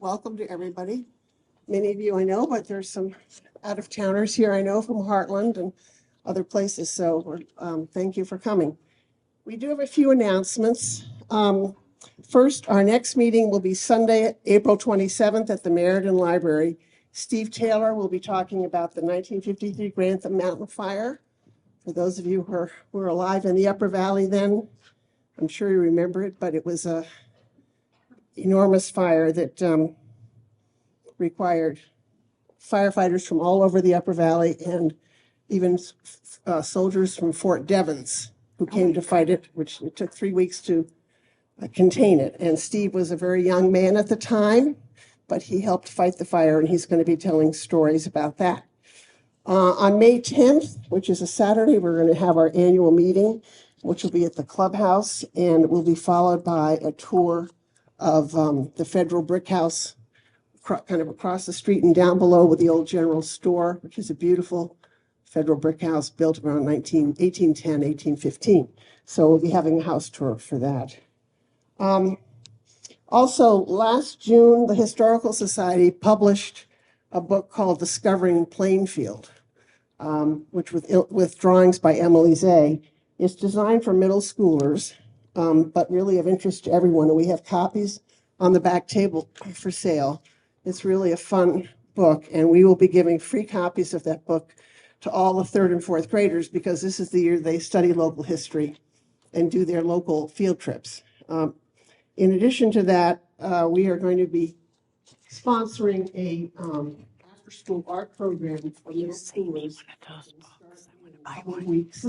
welcome to everybody. Many of you I know, but there's some out-of-towners here I know from Heartland and other places, so thank you for coming. We do have a few announcements. First, our next meeting will be Sunday, April 27th at the Meriden Library. Steve Taylor will be talking about the 1953 Grantham Mountain Fire. For those of you who were alive in the Upper Valley then, I'm sure you remember it, but it was a enormous fire that required firefighters from all over the Upper Valley and even soldiers from Fort Devens who came to fight it, which it took 3 weeks to contain it. And Steve was a very young man at the time, but he helped fight the fire, and he's going to be telling stories about that. On May 10th, which is a Saturday, we're going to have our annual meeting, which will be at the clubhouse, and it will be followed by a tour of the Federal Brick House, kind of across the street and down below with the old general store, which is a beautiful Federal Brick House built around 1810, 1815. So we'll be having a house tour for that. Also, last June, the Historical Society published a book called Discovering Plainfield, which with drawings by Emily Zay. It's designed for middle schoolers, but really of interest to everyone. And we have copies on the back table for sale. It's really a fun book, and we will be giving free copies of that book to all the 3rd and 4th graders because this is the year they study local history and do their local field trips. In addition to that, we are going to be sponsoring a after-school art program for middle schoolers in 4 weeks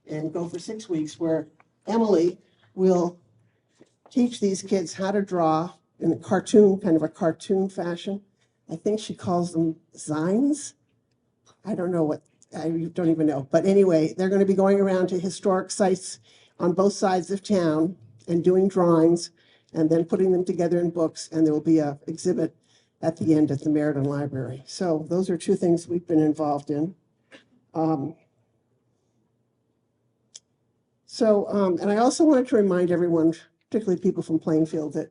and go for 6 weeks, where Emily will teach these kids how to draw in a cartoon, kind of a cartoon fashion. I think she calls them zines. I don't know what, I don't even know. But anyway, they're going to be going around to historic sites on both sides of town and doing drawings and then putting them together in books. And there will be an exhibit at the end at the Meriden Library. So those are 2 things we've been involved in. And I also wanted to remind everyone, particularly people from Plainfield, that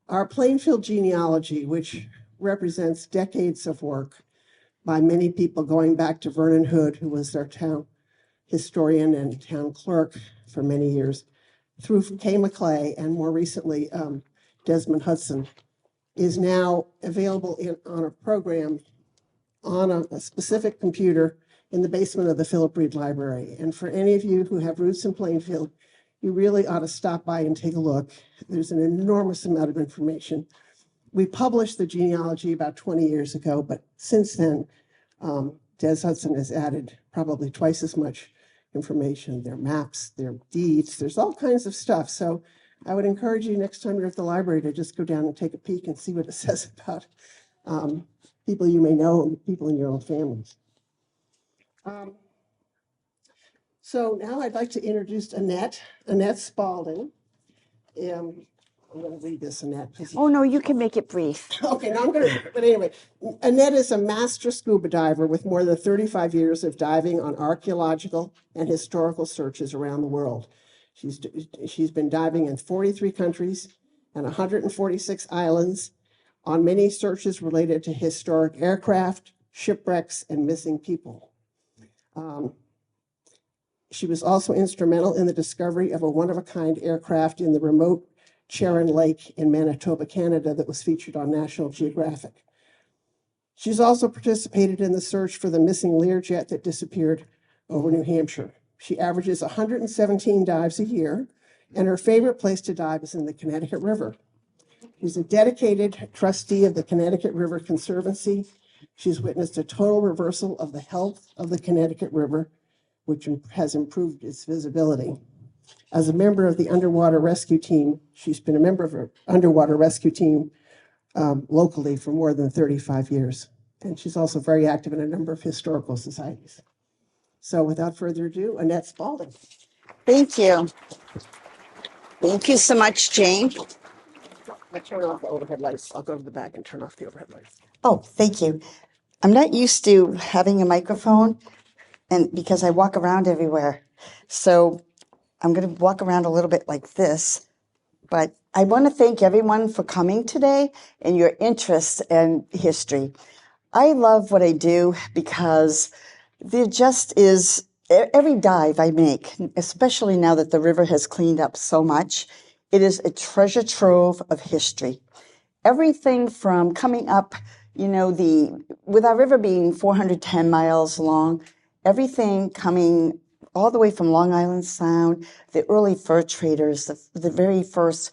our Plainfield genealogy, which represents decades of work by many people going back to Vernon Hood, who was their town historian and town clerk for many years, through Kay McClay and more recently Desmond Hudson, is now available on a program on a specific computer in the basement of the Philip Reed Library. And for any of you who have roots in Plainfield, you really ought to stop by and take a look. There's an enormous amount of information. We published the genealogy about 20 years ago, but since then, Des Hudson has added probably twice as much information, their maps, their deeds, there's all kinds of stuff. So I would encourage you next time you're at the library to just go down and take a peek and see what it says about people you may know and people in your own families. So now I'd like to introduce Annette Spalding. I'm going to read this, Annette. Oh, no, you can make it brief. Okay, no, I'm going to, but anyway, Annette is a master scuba diver with more than 35 years of diving on archaeological and historical searches around the world. She's been diving in 43 countries and 146 islands on many searches related to historic aircraft, shipwrecks, and missing people. She was also instrumental in the discovery of a one-of-a-kind aircraft in the remote Charon Lake in Manitoba, Canada, that was featured on National Geographic. She's also participated in the search for the missing Learjet that disappeared over New Hampshire. She averages 117 dives a year, and her favorite place to dive is in the Connecticut River. She's a dedicated trustee of the Connecticut River Conservancy. She's witnessed a total reversal of the health of the Connecticut River, which has improved its visibility. As a member of the underwater rescue team, she's been a member of an underwater rescue team locally for more than 35 years. And she's also very active in a number of historical societies. So without further ado, Annette Spalding. Thank you. Thank you so much, Jane. I'll turn off the overhead lights. I'll go to the back and turn off the overhead lights. Oh, thank you. I'm not used to having a microphone and because I walk around everywhere. So I'm going to walk around a little bit like this, but I want to thank everyone for coming today and your interest in history. I love what I do because there just is every dive I make, especially now that the river has cleaned up so much, it is a treasure trove of history. Everything from coming up, the with our river being 410 miles long, everything coming all the way from Long Island Sound, the early fur traders, the very first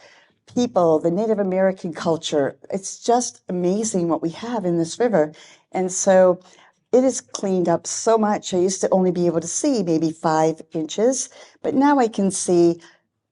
people, the Native American culture. It's just amazing what we have in this river. And so it is cleaned up so much. I used to only be able to see maybe 5 inches, but now I can see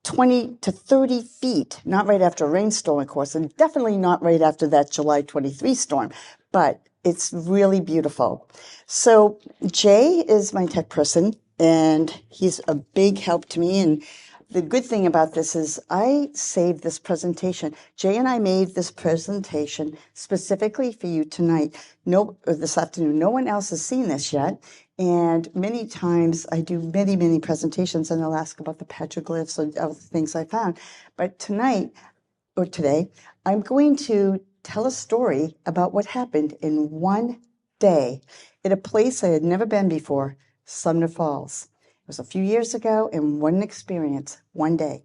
20 to 30 feet, not right after a rainstorm, of course, and definitely not right after that July 23 storm, but it's really beautiful. So Jay is my tech person, and he's a big help to me. And the good thing about this is I saved this presentation. Jay and I made this presentation specifically for you tonight, or this afternoon. No one else has seen this yet. And many times I do many, many presentations and they'll ask about the petroglyphs or other things I found. But tonight, or today, I'm going to tell a story about what happened in one day at a place I had never been before, Sumner Falls. It was a few years ago, and what an experience one day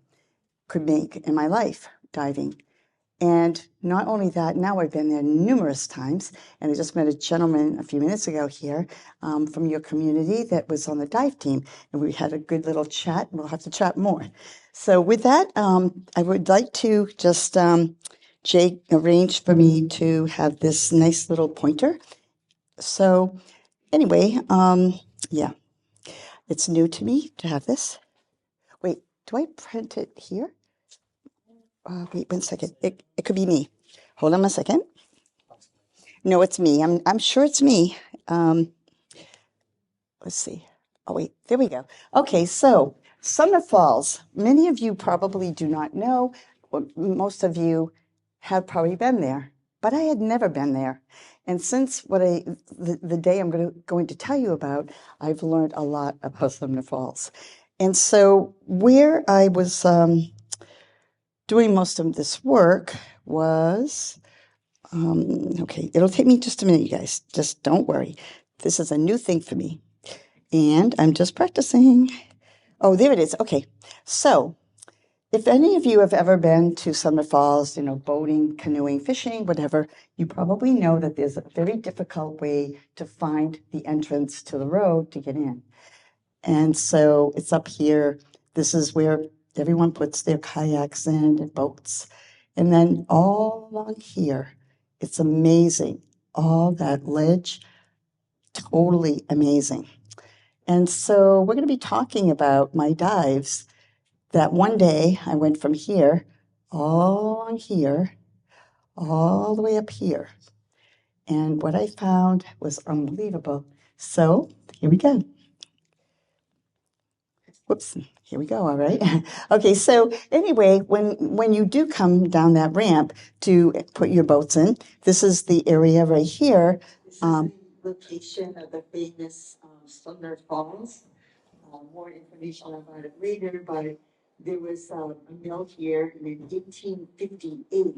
could make in my life diving. And not only that, now I've been there numerous times, and I just met a gentleman a few minutes ago here from your community that was on the dive team, and we had a good little chat. We'll have to chat more. So with that, I would like to just, Jake arranged for me to have this nice little pointer. So anyway, yeah, it's new to me to have this. Wait, do I print it here? Wait 1 second. It could be me. Hold on a second. No, it's me. I'm sure it's me. Let's see. Oh wait, there we go. Okay, so Sumner Falls. Many of you probably do not know, or most of you have probably been there, but I had never been there. And since the day I'm going to tell you about, I've learned a lot about Sumner Falls. And so where I was doing most of this work was, okay, it'll take me just a minute, you guys. Just don't worry. This is a new thing for me. And I'm just practicing. Oh, there it is. Okay. So if any of you have ever been to Sumner Falls, boating, canoeing, fishing, whatever, you probably know that there's a very difficult way to find the entrance to the road to get in. And so it's up here. This is where everyone puts their kayaks in and boats. And then all along here, it's amazing. All that ledge, totally amazing. And so we're going to be talking about my dives that one day I went from here, all along here, all the way up here. And what I found was unbelievable. So here we go. Whoops, here we go, all right. Okay, so anyway, when you do come down that ramp to put your boats in, this is the area right here. This is the location of the famous Sumner Falls. More information about it later, but there was a mill here in 1858.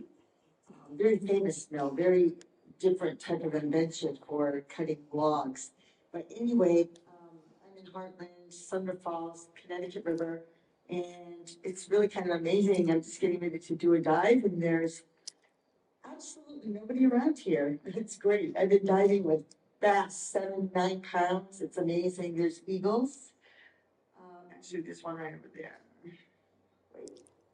Very famous mill, very different type of invention for cutting logs. But anyway, I'm in Heartland, Sumner Falls, Connecticut River, and it's really kind of amazing. I'm just getting ready to do a dive, and there's absolutely nobody around here. It's great. I've been diving with bass, 7, 9 pounds. It's amazing. There's eagles. Actually, there's one right over there.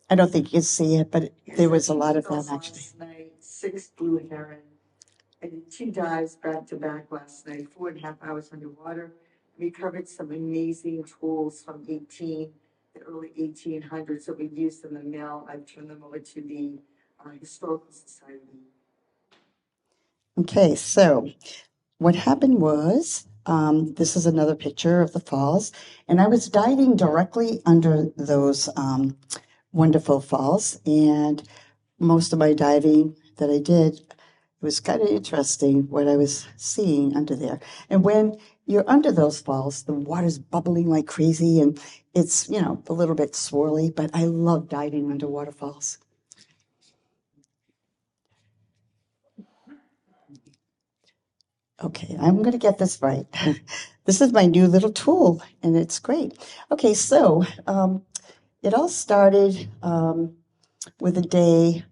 I don't think you can see it, but Yes, there was a I lot of eagles them actually. last night, 6 blue heron. I did 2 dives back to back last night, 4.5 hours underwater. We covered some amazing tools from the early 1800s that we used in the mill. I've turned them over to the Historical Society. Okay, so what happened was, this is another picture of the falls, and I was diving directly under those wonderful falls, and most of my diving that I did, it was kind of interesting what I was seeing under there. And when you're under those falls, the water's bubbling like crazy, and it's, a little bit swirly, but I love diving under waterfalls. Okay, I'm going to get this right. This is my new little tool, and it's great. Okay, so it all started with a day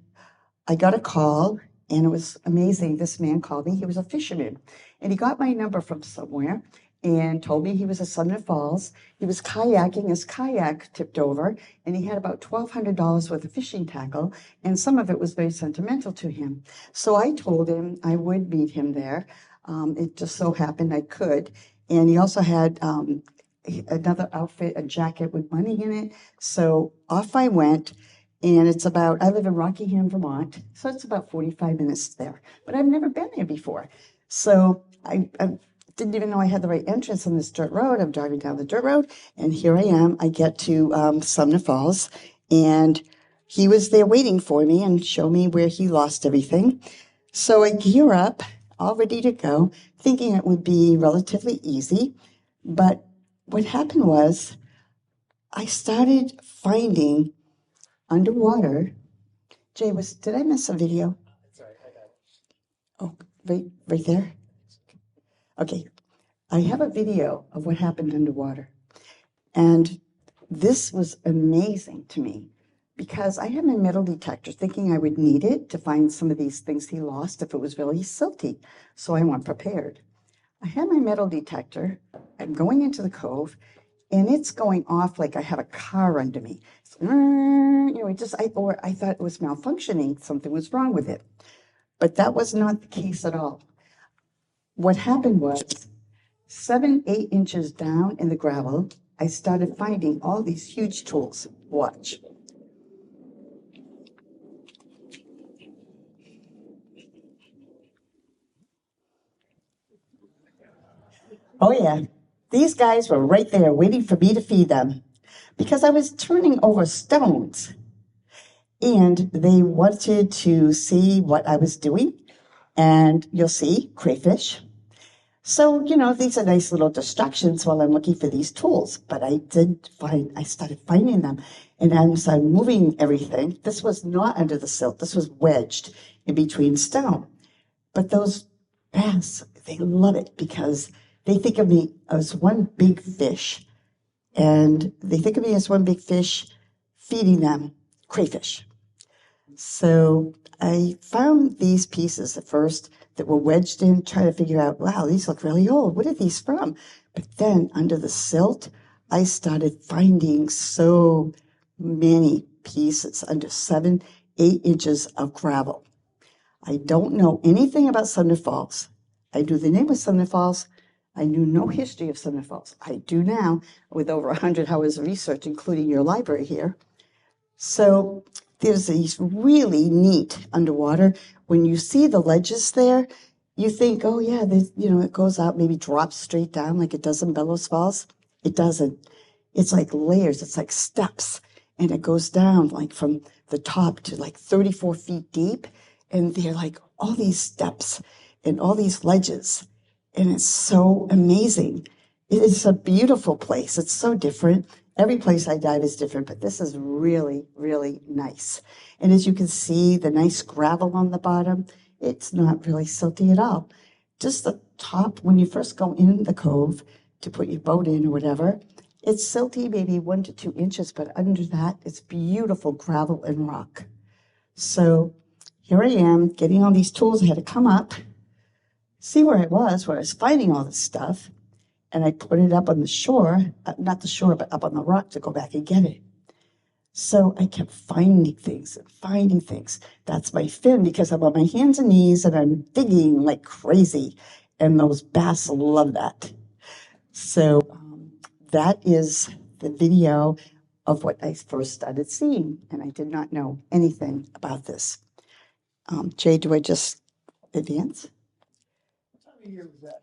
I got a call, and it was amazing. This man called me. He was a fisherman, and he got my number from somewhere and told me he was at Sumner Falls. He was kayaking. His kayak tipped over, and he had about $1,200 worth of fishing tackle, and some of it was very sentimental to him. So I told him I would meet him there. It just so happened I could. And he also had another outfit, a jacket with money in it. So off I went. And it's about, I live in Rockingham, Vermont, so it's about 45 minutes there. But I've never been there before. So I didn't even know I had the right entrance on this dirt road. I'm driving down the dirt road, and here I am. I get to Sumner Falls, and he was there waiting for me and show me where he lost everything. So I gear up, all ready to go, thinking it would be relatively easy. But what happened was I started finding underwater. Jay, did I miss a video? Sorry, I got it. Oh, right there. Okay, I have a video of what happened underwater, and this was amazing to me because I had my metal detector, thinking I would need it to find some of these things he lost if it was really silty. So I went prepared. I had my metal detector. I'm going into the cove, and it's going off like I have a car under me. I thought it was malfunctioning. Something was wrong with it. But that was not the case at all. What happened was 7, 8 inches down in the gravel, I started finding all these huge tools. Watch. Oh, yeah. These guys were right there waiting for me to feed them because I was turning over stones. And they wanted to see what I was doing. And you'll see crayfish. So, these are nice little distractions while I'm looking for these tools. But I started finding them. And as I'm moving everything, this was not under the silt. This was wedged in between stone. But those bass, they love it because they think of me as one big fish. And they think of me as one big fish feeding them crayfish. So I found these pieces at first that were wedged in, trying to figure out, wow, these look really old. What are these from? But then under the silt, I started finding so many pieces under 7, 8 inches of gravel. I don't know anything about Sumner Falls. I knew the name of Sumner Falls. I knew no history of Sumner Falls. I do now with over 100 hours of research, including your library here. So there's these really neat underwater. When you see the ledges there, you think, oh yeah, it goes out, maybe drops straight down like it does in Bellows Falls. It doesn't. It's like layers. It's like steps, and it goes down like from the top to like 34 feet deep, and they're like all these steps and all these ledges, and it's so amazing. It is a beautiful place. It's so different. Every place I dive is different, but this is really, really nice. And as you can see, the nice gravel on the bottom, it's not really silty at all. Just the top, when you first go in the cove to put your boat in or whatever, it's silty, maybe 1 to 2 inches, but under that, it's beautiful gravel and rock. So here I am getting all these tools. I had to come up, see where I was finding all this stuff. And I put it up on the shore, not the shore, but up on the rock to go back and get it. So I kept finding things and finding things. That's my fin because I'm on my hands and knees and I'm digging like crazy. And those bass love that. So that is the video of what I first started seeing. And I did not know anything about this. Jay, do I just advance? What time of year was that?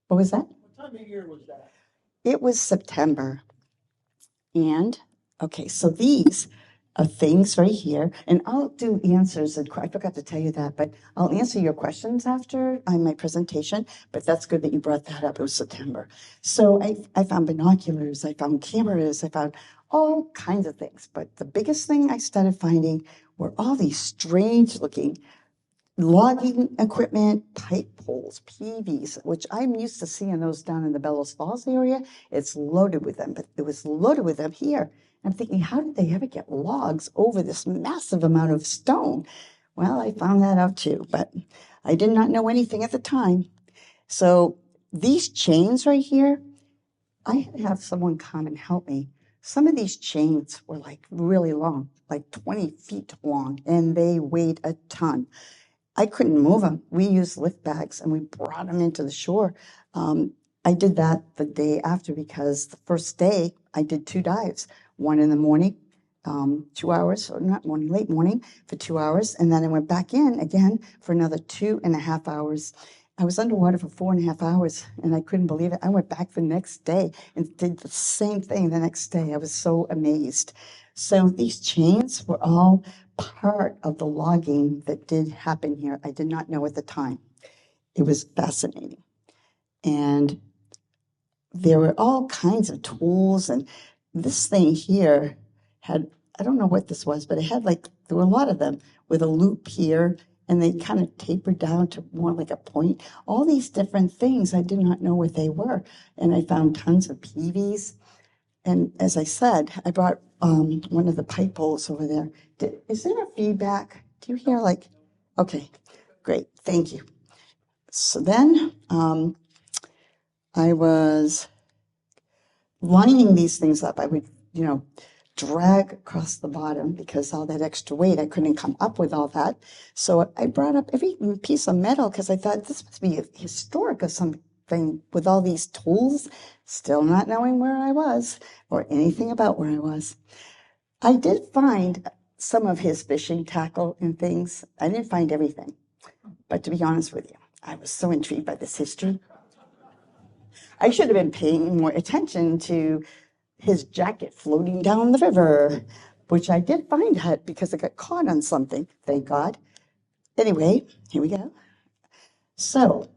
What was that? What time of year was that? It was September. And, okay, so these are things right here. And I'll do answers. And I forgot to tell you that, but I'll answer your questions after my presentation. But that's good that you brought that up. It was September. So I found binoculars. I found cameras. I found all kinds of things. But the biggest thing I started finding were all these strange looking logging equipment, pipe poles, PVs, which I'm used to seeing those down in the Bellows Falls area. It's loaded with them, but it was loaded with them here. I'm thinking, how did they ever get logs over this massive amount of stone? Well, I found that out too, but I did not know anything at the time. So these chains right here, I had to have someone come and help me. Some of these chains were like really long, like 20 feet long, and they weighed a ton. I couldn't move them. We used lift bags and we brought them into the shore. I did that the day after because the first day I did 2 dives, one in the morning, 2 hours, or not morning, late morning for 2 hours. And then I went back in again for another 2.5 hours. I was underwater for 4.5 hours and I couldn't believe it. I went back the next day and did the same thing the next day. I was so amazed. So these chains were all part of the logging that did happen here. I did not know at the time. It was fascinating. And there were all kinds of tools, and this thing here had, I don't know what this was, but it had like, there were a lot of them with a loop here, and they kind of tapered down to more like a point. All these different things, I did not know what they were. And I found tons of PVs. And as I said, I brought one of the pipe bowls over there. Is there a feedback? Do you hear like, okay, great, thank you. So then I was lining these things up. I would, drag across the bottom because all that extra weight, I couldn't come up with all that. So I brought up every piece of metal because I thought this must be historic or something with all these tools, still not knowing where I was or anything about where I was. I did find some of his fishing tackle and things. I didn't find everything. But to be honest with you, I was so intrigued by this history. I should have been paying more attention to his jacket floating down the river, which I did find out because it got caught on something, thank God. Anyway, here we go. So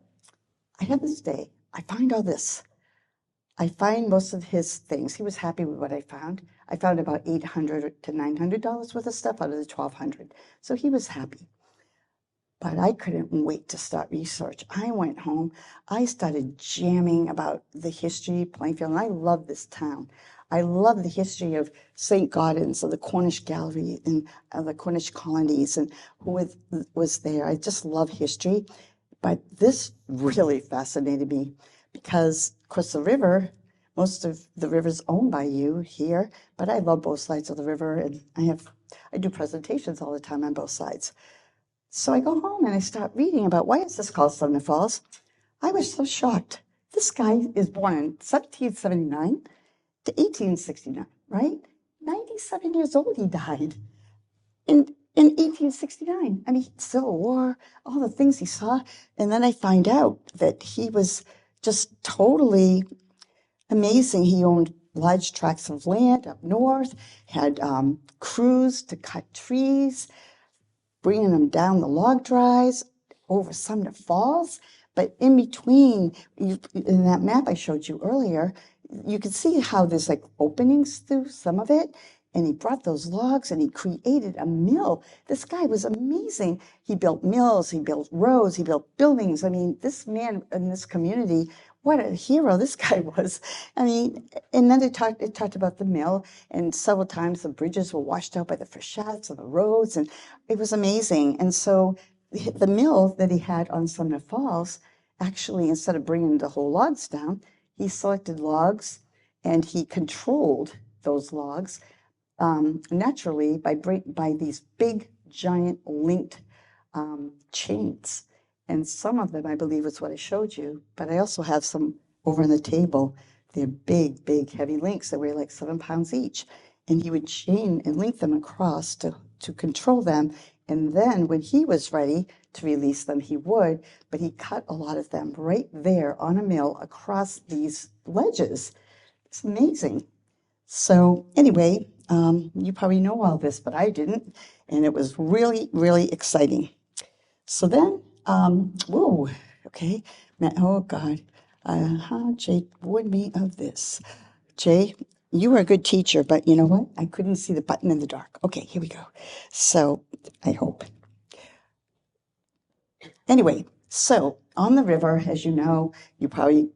I had this day, I find all this. I find most of his things. He was happy with what I found. I found about $800 to $900 worth of stuff out of the $1,200. So he was happy. But I couldn't wait to start research. I went home. I started jamming about the history of Plainfield, and I love this town. I love the history of St. Gaudens, of the Cornish Gallery, and the Cornish colonies, and who was there. I just love history. But this really fascinated me because, of course, the river, most of the river's owned by you here, but I love both sides of the river, and I do presentations all the time on both sides. So I go home and I start reading about why is this called Sumner Falls. I was so shocked. This guy is born in 1779 to 1869, right? 97 years old he died in 1869. I mean, Civil War, all the things he saw. And then I find out that he was just totally amazing. He owned large tracts of land up north, had crews to cut trees, bringing them down the log drives over Sumner Falls. But in between, in that map I showed you earlier, you can see how there's like openings through some of it. And he brought those logs and he created a mill. This guy was amazing. He built mills, he built roads, he built buildings. I mean, this man in this community, what a hero this guy was. I mean, and then it talked about the mill, and several times the bridges were washed out by the freshets and the roads, and it was amazing. And so the mill that he had on Sumner Falls, actually, instead of bringing the whole logs down, he selected logs and he controlled those logs naturally by these big, giant linked chains. And some of them, I believe, is what I showed you, but I also have some over on the table. They're big, big, heavy links that weigh like 7 pounds each. And he would chain and link them across to control them. And then when he was ready to release them, he would, but he cut a lot of them right there on a mill across these ledges. It's amazing. So anyway, you probably know all this, but I didn't. And it was really, really exciting. So then, whoa, okay. Oh God, Jay warned me of this. Jay, you were a good teacher, but you know what? I couldn't see the button in the dark. Okay, here we go. So I hope. Anyway, so on the river, as you probably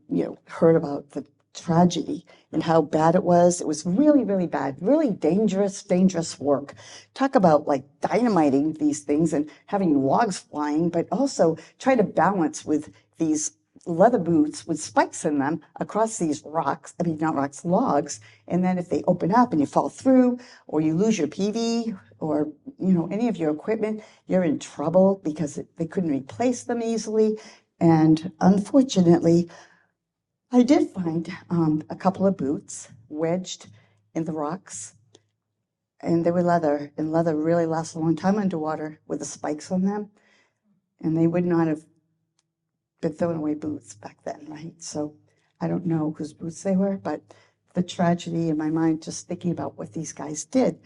heard about the tragedy and how bad it was. It was really, really bad, really dangerous work. Talk about like dynamiting these things and having logs flying, but also try to balance with these leather boots with spikes in them across these rocks, I mean, not rocks, logs. And then if they open up and you fall through or you lose your PV or, any of your equipment, you're in trouble because they couldn't replace them easily. And unfortunately, I did find a couple of boots wedged in the rocks, and they were leather, and leather really lasts a long time underwater with the spikes on them, and they would not have been throwing away boots back then, right? So I don't know whose boots they were, but the tragedy in my mind, just thinking about what these guys did.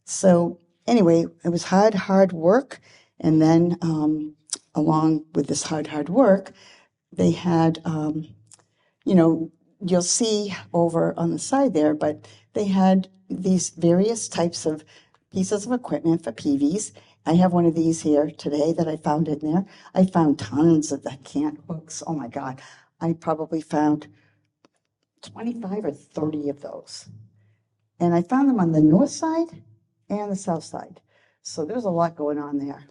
So anyway, it was hard work, and then along with this hard work, they had you'll see over on the side there, but they had these various types of pieces of equipment for PVs. I have one of these here today that I found in there. I found tons of the cant hooks. Oh my God. I probably found 25 or 30 of those. And I found them on the north side and the south side. So there's a lot going on there.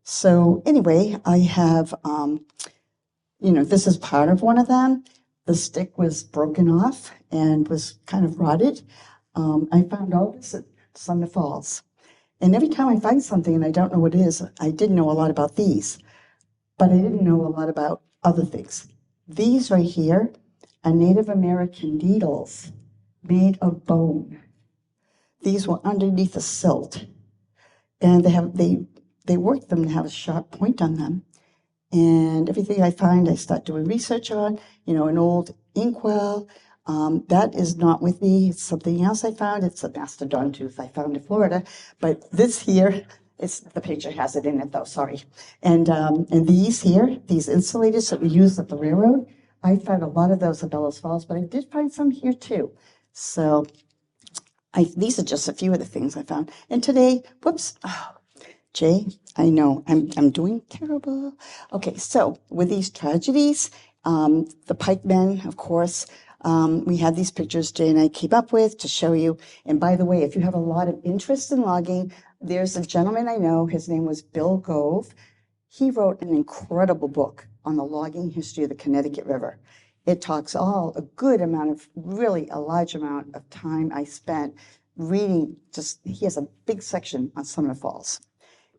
So anyway, I have, this is part of one of them. The stick was broken off and was kind of rotted. I found all this at Sumner Falls. And every time I find something and I don't know what it is, I did know a lot about these, but I didn't know a lot about other things. These right here are Native American needles made of bone. These were underneath a silt, and they worked them to have a sharp point on them. And everything I find, I start doing research on, an old inkwell. That is not with me. It's something else I found. It's a mastodon tooth I found in Florida. But this here, the picture has it in it though, sorry. And these here, these insulators that we use at the railroad, I found a lot of those at Bellows Falls, but I did find some here too. So these are just a few of the things I found. And today, Jay, I know, I'm doing terrible. Okay, so with these tragedies, the pikemen, of course, we had these pictures Jay and I came up with to show you. And by the way, if you have a lot of interest in logging, there's a gentleman I know, his name was Bill Gove. He wrote an incredible book on the logging history of the Connecticut River. It talks really a large amount of time I spent reading, he has a big section on Sumner Falls.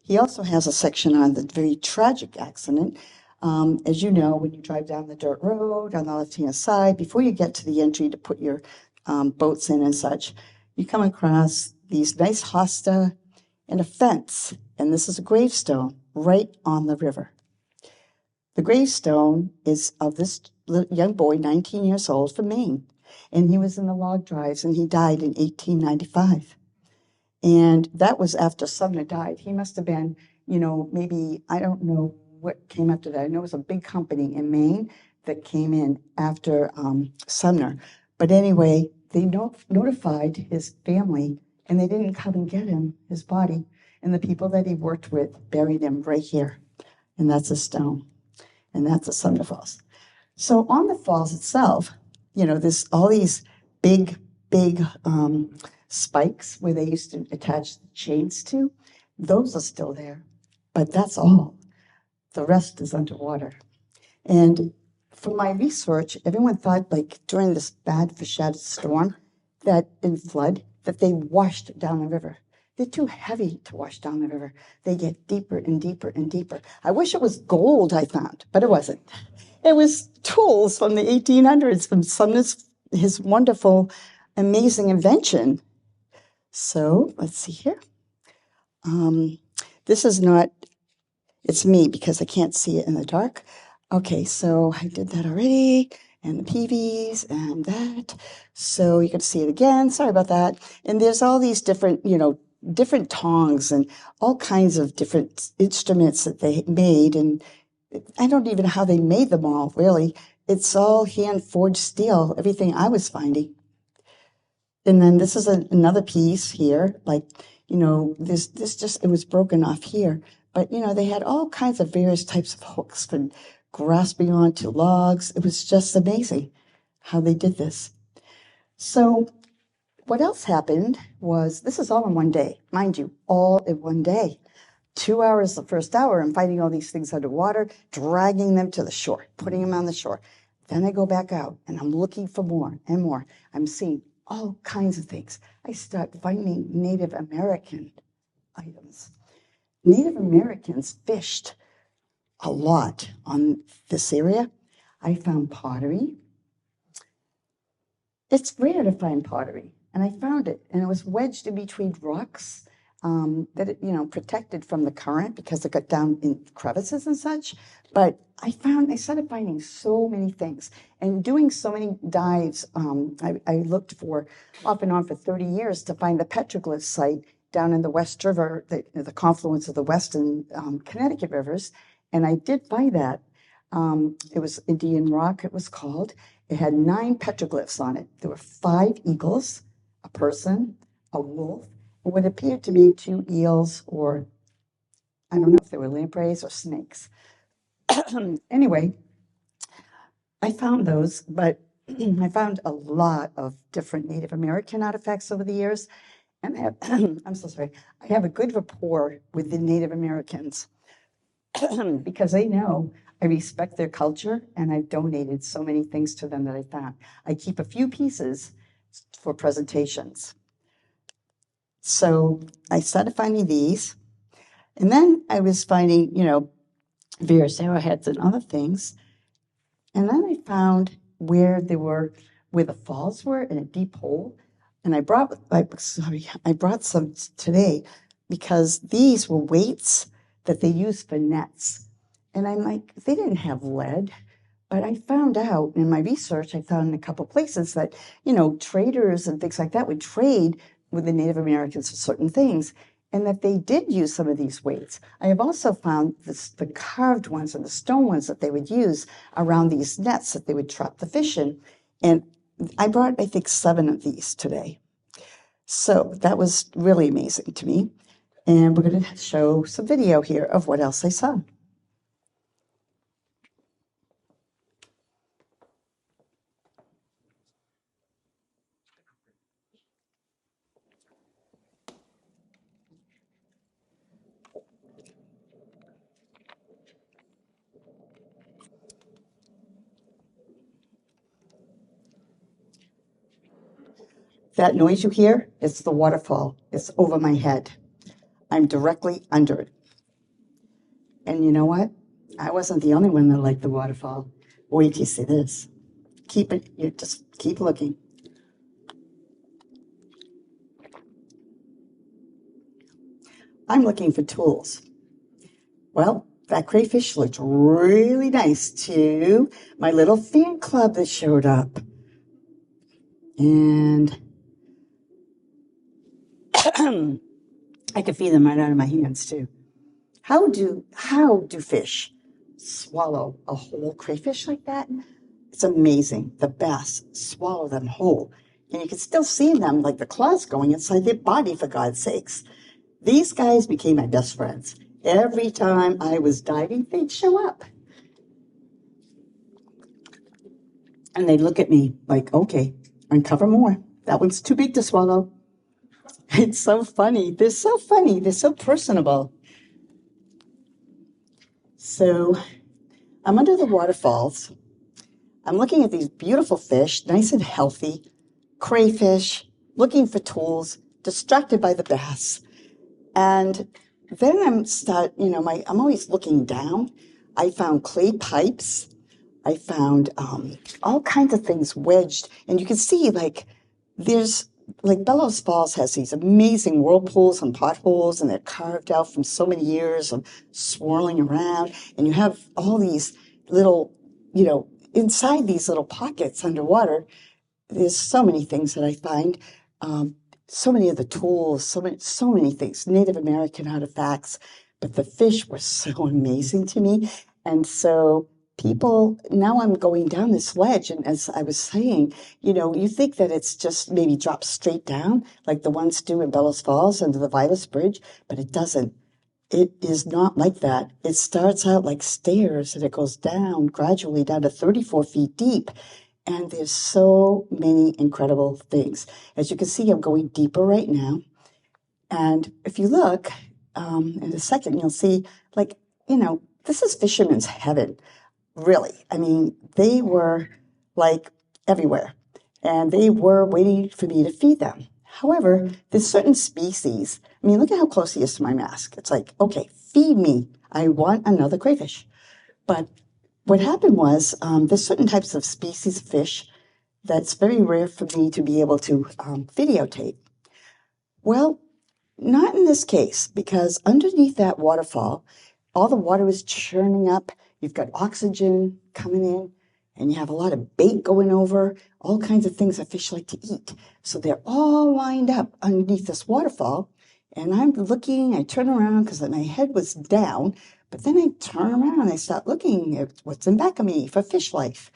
He also has a section on the very tragic accident. As you know, when you drive down the dirt road on the left-hand side, before you get to the entry to put your boats in and such, you come across these nice hosta and a fence. And this is a gravestone right on the river. The gravestone is of this young boy, 19 years old, from Maine. And he was in the log drives, and he died in 1895. And that was after Sumner died. He must have been, maybe, I don't know what came after that. I know it was a big company in Maine that came in after Sumner. But anyway, they notified his family, and they didn't come and get him, his body. And the people that he worked with buried him right here. And that's a stone. And that's a Sumner Falls. So on the falls itself, there's all these big spikes where they used to attach the chains to. Those are still there, but that's all. The rest is underwater. And from my research, everyone thought like during this bad foreshadowed storm that in flood, that they washed down the river. They're too heavy to wash down the river. They get deeper and deeper and deeper. I wish it was gold I found, but it wasn't. It was tools from the 1800s from his wonderful, amazing invention. So let's see here. This is not, it's me because I can't see it in the dark. Okay, so I did that already, and the PVs and that. So you can see it again. Sorry about that. And there's all these different, different tongs and all kinds of different instruments that they made. And I don't even know how they made them all, really. It's all hand-forged steel, everything I was finding. And then this is another piece here, like, this just, it was broken off here. But, they had all kinds of various types of hooks for grasping onto logs. It was just amazing how they did this. So what else happened was, this is all in one day, mind you, all in one day. 2 hours the first hour, I'm finding all these things underwater, dragging them to the shore, putting them on the shore. Then I go back out and I'm looking for more and more. I'm seeing all kinds of things. I start finding Native American items. Native Americans fished a lot on this area. I found pottery. It's rare to find pottery, and I found it, and it was wedged in between rocks that it, protected from the current because it got down in crevices and such. But I started finding so many things, and doing so many dives. I looked for off and on for 30 years to find the petroglyph site down in the West River, the confluence of the West and Connecticut rivers, and I did find that. It was Indian Rock, it was called. It had 9 petroglyphs on it. There were 5 eagles, a person, a wolf, and what appeared to be 2 eels, or I don't know if they were lampreys or snakes. Anyway, I found those, but I found a lot of different Native American artifacts over the years. And I'm so sorry, I have a good rapport with the Native Americans because they know I respect their culture, and I've donated so many things to them that I found. I keep a few pieces for presentations. So I started finding these, and then I was finding, various arrowheads and other things. And then I found where the falls were in a deep hole. And I brought some today because these were weights that they used for nets. And I'm like, they didn't have lead. But I found out in my research, I found in a couple places that, traders and things like that would trade with the Native Americans for certain things, and that they did use some of these weights. I have also found the carved ones and the stone ones that they would use around these nets that they would trap the fish in. And I brought, I think, 7 of these today. So that was really amazing to me. And we're going to show some video here of what else I saw. That noise you hear, it's the waterfall. It's over my head. I'm directly under it. And you know what? I wasn't the only one that liked the waterfall. Wait till you see this. Just keep looking. I'm looking for tools. Well, that crayfish looked really nice to my little fan club that showed up. And I could feed them right out of my hands too. How do fish swallow a whole crayfish like that? It's amazing. The bass swallow them whole. And you can still see them, like the claws going inside their body, for God's sakes. These guys became my best friends. Every time I was diving, they'd show up. And they'd look at me like, okay, uncover more. That one's too big to swallow. It's so funny. They're so funny. They're so personable. So I'm under the waterfalls. I'm looking at these beautiful fish, nice and healthy, crayfish, looking for tools, distracted by the bass. And then I'm always looking down. I found clay pipes. I found all kinds of things wedged. And you can see, Bellows Falls has these amazing whirlpools and potholes, and they're carved out from so many years of swirling around. And you have all these little, inside these little pockets underwater. There's so many things that I find. So many of the tools, so many things, Native American artifacts, but the fish were so amazing to me. And so now I'm going down this ledge, and as I was saying, you think that it's just maybe drops straight down like the ones do in Bellows Falls under the Vilas Bridge, but it doesn't. It is not like that. It starts out like stairs and it goes down gradually down to 34 feet deep. And there's so many incredible things. As you can see, I'm going deeper right now. And if you look in a second, you'll see, like, this is fisherman's heaven, really. I mean, they were like everywhere, and they were waiting for me to feed them. However, there's certain species. I mean, look at how close he is to my mask. It's like, okay, feed me. I want another crayfish. But what happened was there's certain types of species of fish that's very rare for me to be able to videotape. Well, not in this case, because underneath that waterfall, all the water is churning up. You've got oxygen coming in, and you have a lot of bait going over, all kinds of things that fish like to eat. So they're all lined up underneath this waterfall. And I'm looking, I turn around because my head was down, but then I turn around and I start looking at what's in back of me for fish life.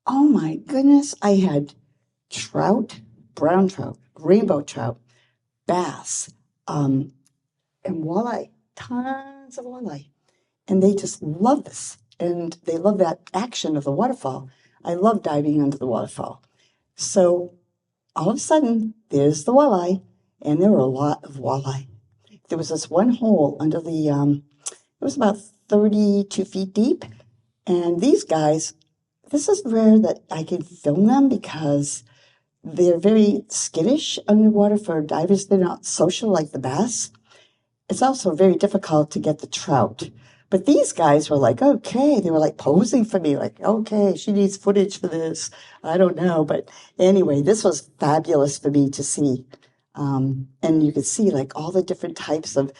Oh my goodness, I had trout, brown trout, rainbow trout, bass, and walleye, tons of walleye. And they just love this. And they love that action of the waterfall. I love diving under the waterfall. So all of a sudden, there's the walleye, and there were a lot of walleye. There was this one hole under it was about 32 feet deep. And these guys, this is rare that I can film them because they're very skittish underwater for divers. They're not social like the bass. It's also very difficult to get the trout. But these guys were like, okay, they were like posing for me, like, okay, she needs footage for this. I don't know. But anyway, this was fabulous for me to see. And you could see like all the different types of,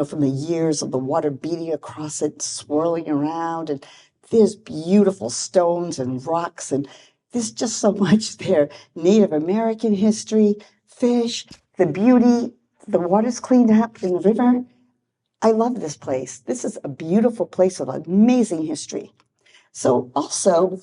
from the years of the water beating across it, swirling around. And there's beautiful stones and rocks. And there's just so much there. Native American history, fish, the beauty, the water's cleaned up in the river. I love this place. This is a beautiful place with amazing history. So also,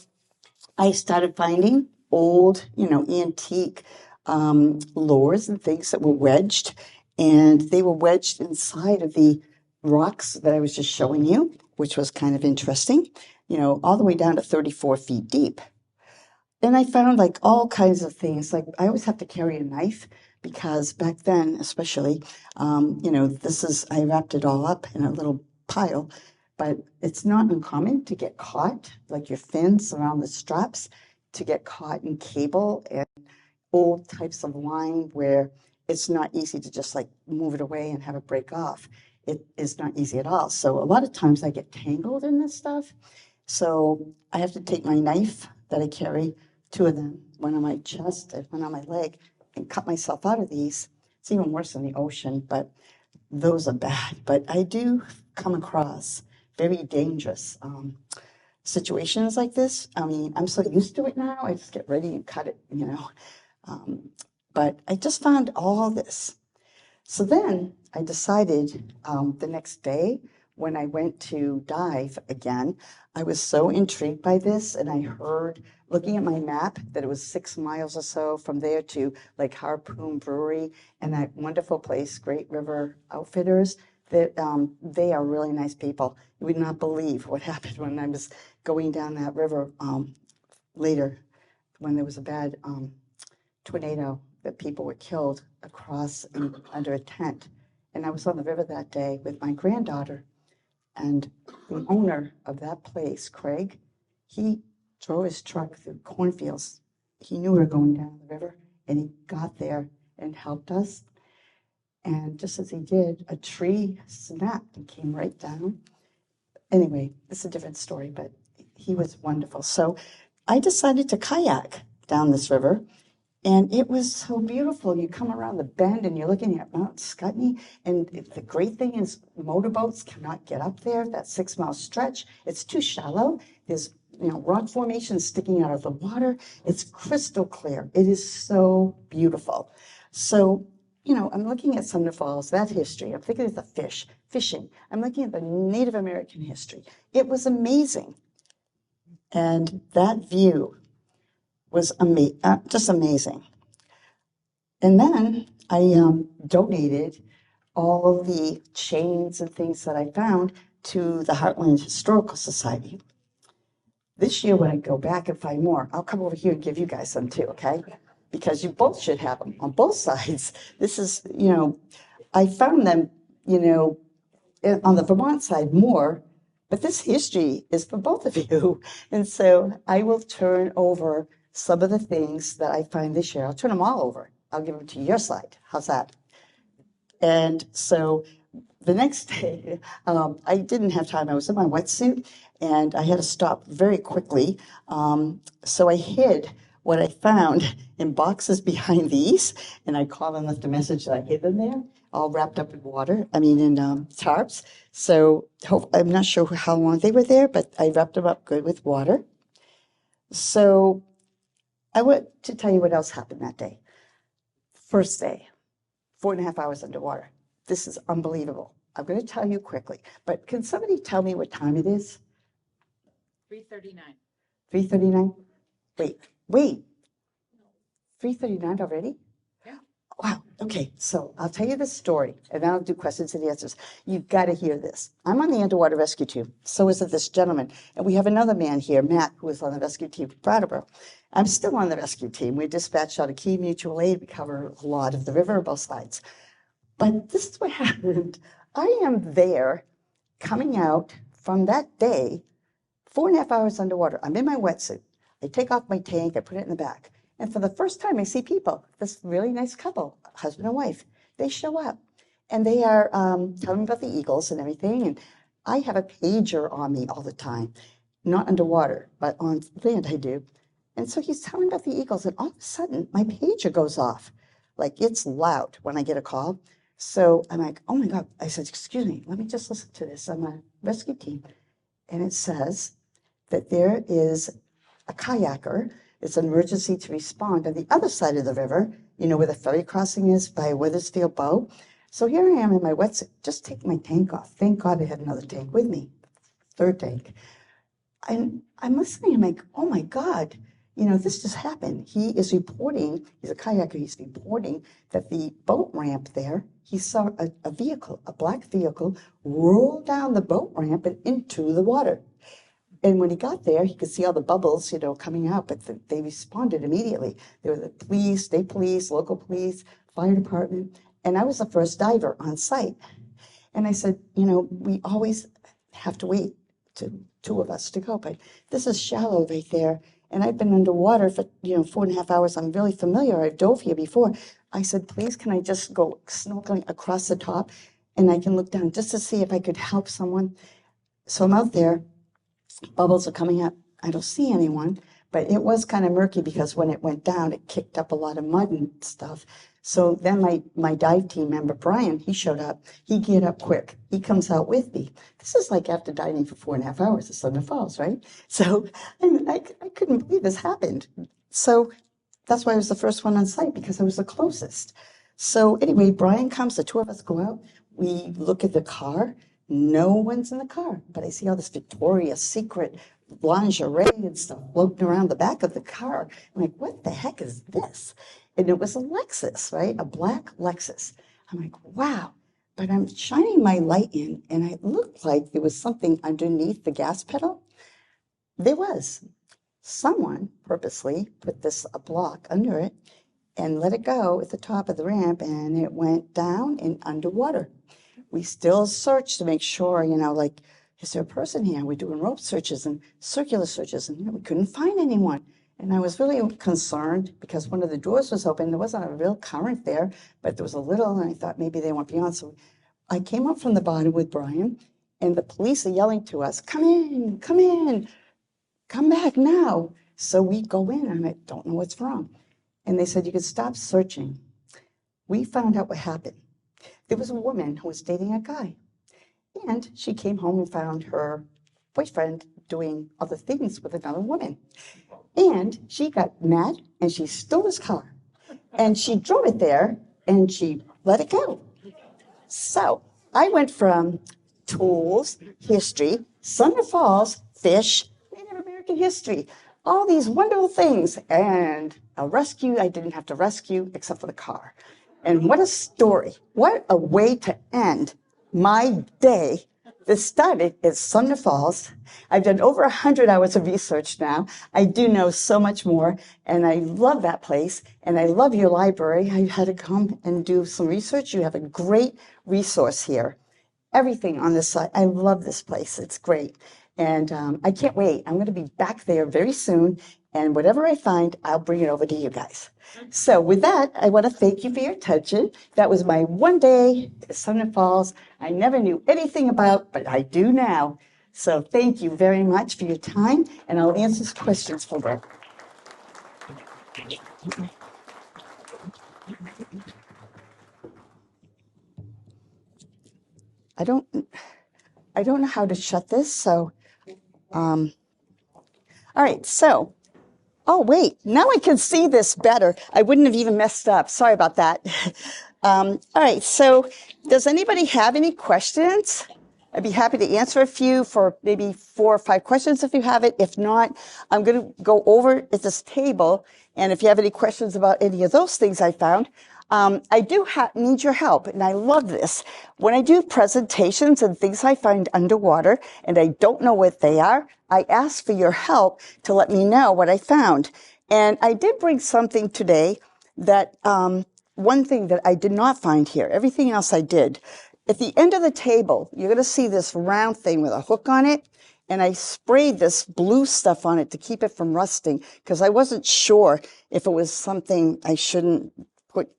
I started finding old, antique lures and things that were wedged, and they were wedged inside of the rocks that I was just showing you, which was kind of interesting, all the way down to 34 feet deep. And I found like all kinds of things. Like I always have to carry a knife because back then, especially, I wrapped it all up in a little pile, but it's not uncommon to get caught, like your fins around the straps, to get caught in cable and old types of line where it's not easy to just like move it away and have it break off. It is not easy at all. So a lot of times I get tangled in this stuff. So I have to take my knife that I carry, two of them, one on my chest and one on my leg, and cut myself out of these. It's even worse in the ocean, but those are bad. But I do come across very dangerous situations like this. I mean, I'm so used to it now. I just get ready and cut it, But I just found all this. So then I decided the next day when I went to dive again, I was so intrigued by this, and I heard, looking at my map, that it was 6 miles or so from there to like Harpoon Brewery and that wonderful place, Great River Outfitters. That they are really nice people. You would not believe what happened when I was going down that river later, when there was a bad tornado that people were killed across under a tent. And I was on the river that day with my granddaughter. And the owner of that place, Craig, he drove his truck through cornfields. He knew we were going down the river, and he got there and helped us. And just as he did, a tree snapped and came right down. Anyway, it's a different story, but he was wonderful. So I decided to kayak down this river. And it was so beautiful. You come around the bend and you're looking at Mount Scutney. And the great thing is motorboats cannot get up there, that 6 mile stretch. It's too shallow. There's rock formations sticking out of the water. It's crystal clear. It is so beautiful. So, I'm looking at Sumner Falls, that history. I'm thinking of the fishing. I'm looking at the Native American history. It was amazing. And that view was just amazing. And then I donated all the chains and things that I found to the Heartland Historical Society. This year, when I go back and find more, I'll come over here and give you guys some too, okay? Because you both should have them on both sides. This is, I found them, on the Vermont side more, but this history is for both of you. And so I will turn over some of the things that I find this year. I'll turn them all over. I'll give them to your side. How's that? And so the next day, I didn't have time. I was in my wetsuit and I had to stop very quickly. So I hid what I found in boxes behind these, and I called and left a message that I hid them there, all wrapped up in tarps. So I'm not sure how long they were there, but I wrapped them up good with water. So I want to tell you what else happened that day. First day, 4.5 hours underwater. This is unbelievable. I'm going to tell you quickly, but can somebody tell me what time it is? 3:39. 3:39? Wait. 3:39 already? Yeah. Wow. Okay. So I'll tell you the story and then I'll do questions and answers. You've got to hear this. I'm on the underwater rescue team. So is this gentleman. And we have another man here, Matt, who is on the rescue team from Brattleboro. I'm still on the rescue team. We're dispatched out of Key Mutual Aid. We cover a lot of the river, both sides. But this is what happened. I am there coming out from that day, 4.5 hours underwater. I'm in my wetsuit. I take off my tank, I put it in the back. And for the first time, I see people, this really nice couple, husband and wife. They show up and they are telling me about the eagles and everything. And I have a pager on me all the time, not underwater, but on land I do. And so he's telling me about the eagles. And all of a sudden, my pager goes off. Like it's loud when I get a call. So I'm like, oh my God. I said, excuse me, let me just listen to this. I'm a rescue team. And it says that there is a kayaker. It's an emergency to respond on the other side of the river, where the ferry crossing is by Wethersfield Bow. So here I am in my wetsuit, just taking my tank off. Thank God I had another tank with me, third tank. And I'm listening, I'm like, oh my God, this just happened. He is reporting, he's a kayaker, he's reporting that the boat ramp there, he saw a vehicle, a black vehicle, roll down the boat ramp and into the water. And when he got there, he could see all the bubbles, coming out, but they responded immediately. There were the police, state police, local police, fire department, and I was the first diver on site. And I said, we always have to wait to two of us to go, but this is shallow right there. And I've been underwater for, 4.5 hours. I'm really familiar. I've dove here before. I said, please, can I just go snorkeling across the top and I can look down just to see if I could help someone? So I'm out there. Bubbles are coming up. I don't see anyone, but it was kind of murky because when it went down, it kicked up a lot of mud and stuff. So then my dive team member, Brian, he showed up. He get up quick. He comes out with me. This is like after diving for 4.5 hours at Sumner Falls, right? So I couldn't believe this happened. So that's why I was the first one on site, because I was the closest. So anyway, Brian comes, the two of us go out. We look at the car. No one's in the car, but I see all this Victoria's Secret lingerie and stuff floating around the back of the car. I'm like, what the heck is this? And it was a Lexus, right? A black Lexus. I'm like, wow. But I'm shining my light in, and it looked like there was something underneath the gas pedal. There was. Someone purposely put a block under it and let it go at the top of the ramp, and it went down and underwater. We still searched to make sure, is there a person here? We're doing rope searches and circular searches, and we couldn't find anyone. And I was really concerned because one of the doors was open. There wasn't a real current there, but there was a little, and I thought maybe they went beyond. So I came up from the bottom with Brian, and the police are yelling to us, come in, come back now. So we go in, and I don't know what's wrong. And they said, you could stop searching. We found out what happened. There was a woman who was dating a guy, and she came home and found her boyfriend doing other things with another woman. And she got mad, and she stole his car, and she drove it there, and she let it go. So I went from tools, history, Sumner Falls, fish, Native American history, all these wonderful things, and a rescue I didn't have to rescue except for the car. And what a story. What a way to end my day. This started at Sumner Falls. I've done over 100 hours of research now. I do know so much more, and I love that place, and I love your library. I had to come and do some research. You have a great resource here. Everything on this side. I love this place. It's great. And I can't wait. I'm going to be back there very soon, and whatever I find, I'll bring it over to you guys. So with that, I want to thank you for your attention. That was my one day at Sumner Falls. I never knew anything about, but I do now. So thank you very much for your time, and I'll answer some questions for them. I don't know how to shut this, so all right, so oh, wait, now I can see this better. I wouldn't have even messed up. Sorry about that. All right, so does anybody have any questions? I'd be happy to answer a few for maybe 4 or 5 questions if you have it. If not, I'm going to go over at this table, and if you have any questions about any of those things I found, I do need your help, and I love this. When I do presentations and things I find underwater, and I don't know what they are, I ask for your help to let me know what I found. And I did bring something today that, one thing that I did not find here. Everything else I did. At the end of the table, you're going to see this round thing with a hook on it. And I sprayed this blue stuff on it to keep it from rusting because I wasn't sure if it was something I shouldn't put,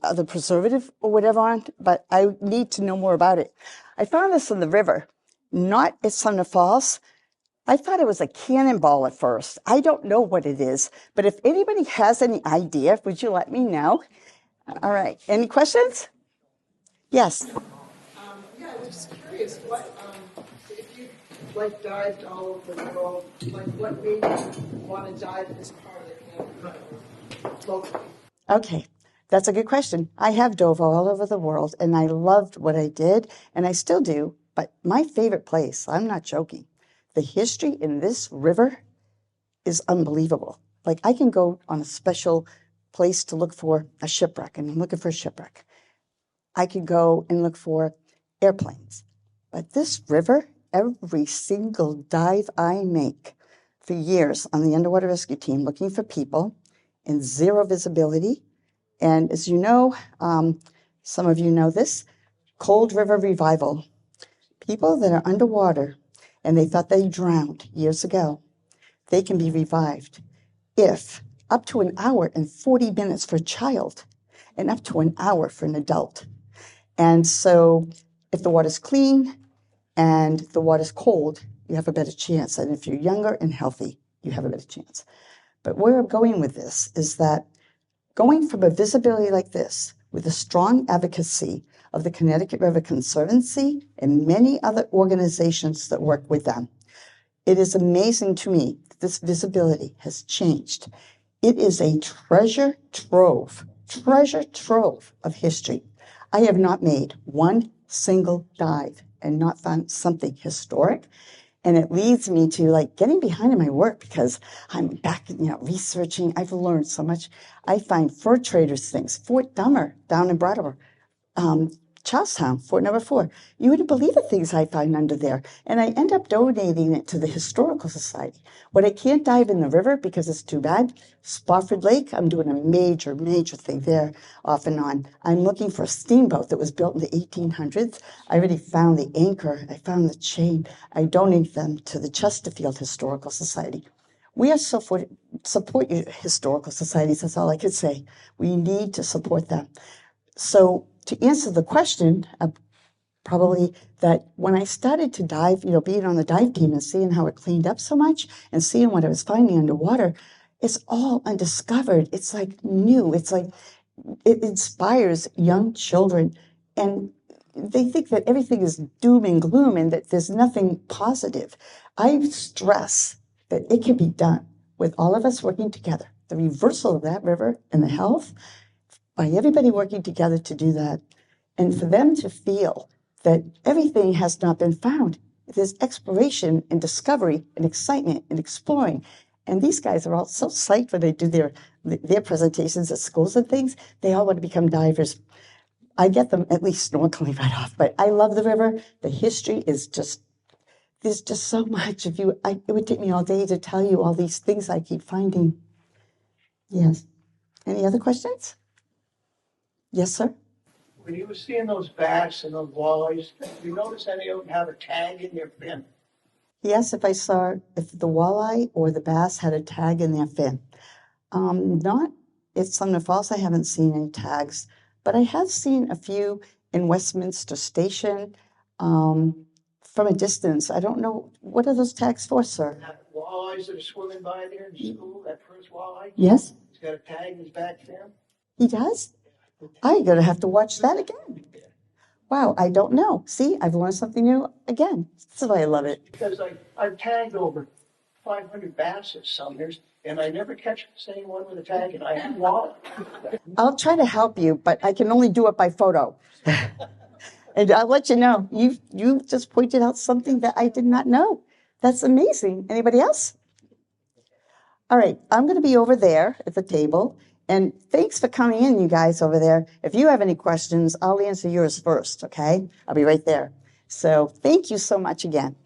other preservative or whatever on, but I need to know more about it. I found this in the river, not at Sumner Falls. I thought it was a cannonball at first. I don't know what it is, but if anybody has any idea, would you let me know? All right. Any questions? Yes. Yeah, I was just curious, if you dived all over the world, what made you want to dive in this part of the Connecticut River locally? Okay. That's a good question. I have dove all over the world, and I loved what I did, and I still do. But my favorite place, I'm not joking, the history in this river is unbelievable. Like, I can go on a special place to look for a shipwreck, and I'm looking for a shipwreck. I could go and look for airplanes. But this river, every single dive I make for years on the underwater rescue team looking for people in zero visibility. And as you know, some of you know this, cold river revival. People that are underwater and they thought they drowned years ago, they can be revived if up to an hour and 40 minutes for a child and up to an hour for an adult. And so if the water's clean and the water's cold, you have a better chance. And if you're younger and healthy, you have a better chance. But where I'm going with this is that going from a visibility like this with the strong advocacy of the Connecticut River Conservancy and many other organizations that work with them, it is amazing to me that this visibility has changed. It is a treasure trove of history. I have not made one single dive and not found something historic. And it leads me to getting behind in my work because I'm back, researching. I've learned so much. I find fur traders things, Fort Dummer down in Brattleboro, Charlestown, Fort number 4. You wouldn't believe the things I find under there. And I end up donating it to the Historical Society. When I can't dive in the river because it's too bad, Spofford Lake, I'm doing a major thing there off and on. I'm looking for a steamboat that was built in the 1800s. I already found the anchor. I found the chain. I donated them to the Chesterfield Historical Society. We are support your historical societies. That's all I could say. We need to support them. So to answer the question, probably that when I started to dive, being on the dive team and seeing how it cleaned up so much and seeing what I was finding underwater, it's all undiscovered. It's new. It's it inspires young children, and they think that everything is doom and gloom and that there's nothing positive. I stress that it can be done with all of us working together. The reversal of that river and the health, by everybody working together to do that, and for them to feel that everything has not been found. There's exploration and discovery and excitement and exploring. And these guys are all so psyched when they do their presentations at schools and things. They all want to become divers. I get them at least snorkeling right off, but I love the river. The history is just, there's just so much. It would take me all day to tell you all these things I keep finding. Yes. Any other questions? Yes, sir. When you were seeing those bass and those walleyes, did you notice any of them have a tag in their fin? Yes, if the walleye or the bass had a tag in their fin. Not at Sumner Falls, I haven't seen any tags, but I have seen a few in Westminster Station from a distance. I don't know, what are those tags for, sir? That walleyes that are swimming by there in school, that first walleye, Yes, he's got a tag in his back fin. he does? I'm going to have to watch that again. Wow, I don't know. See, I've learned something new again. That's why I love it. Because I've tagged over 500 bass at Sumner's, and I never catch the same one with a tag, and I have walleye. I'll try to help you, but I can only do it by photo. And I'll let you know. You just pointed out something that I did not know. That's amazing. Anybody else? All right, I'm going to be over there at the table. And thanks for coming in, you guys over there. If you have any questions, I'll answer yours first, okay? I'll be right there. So thank you so much again.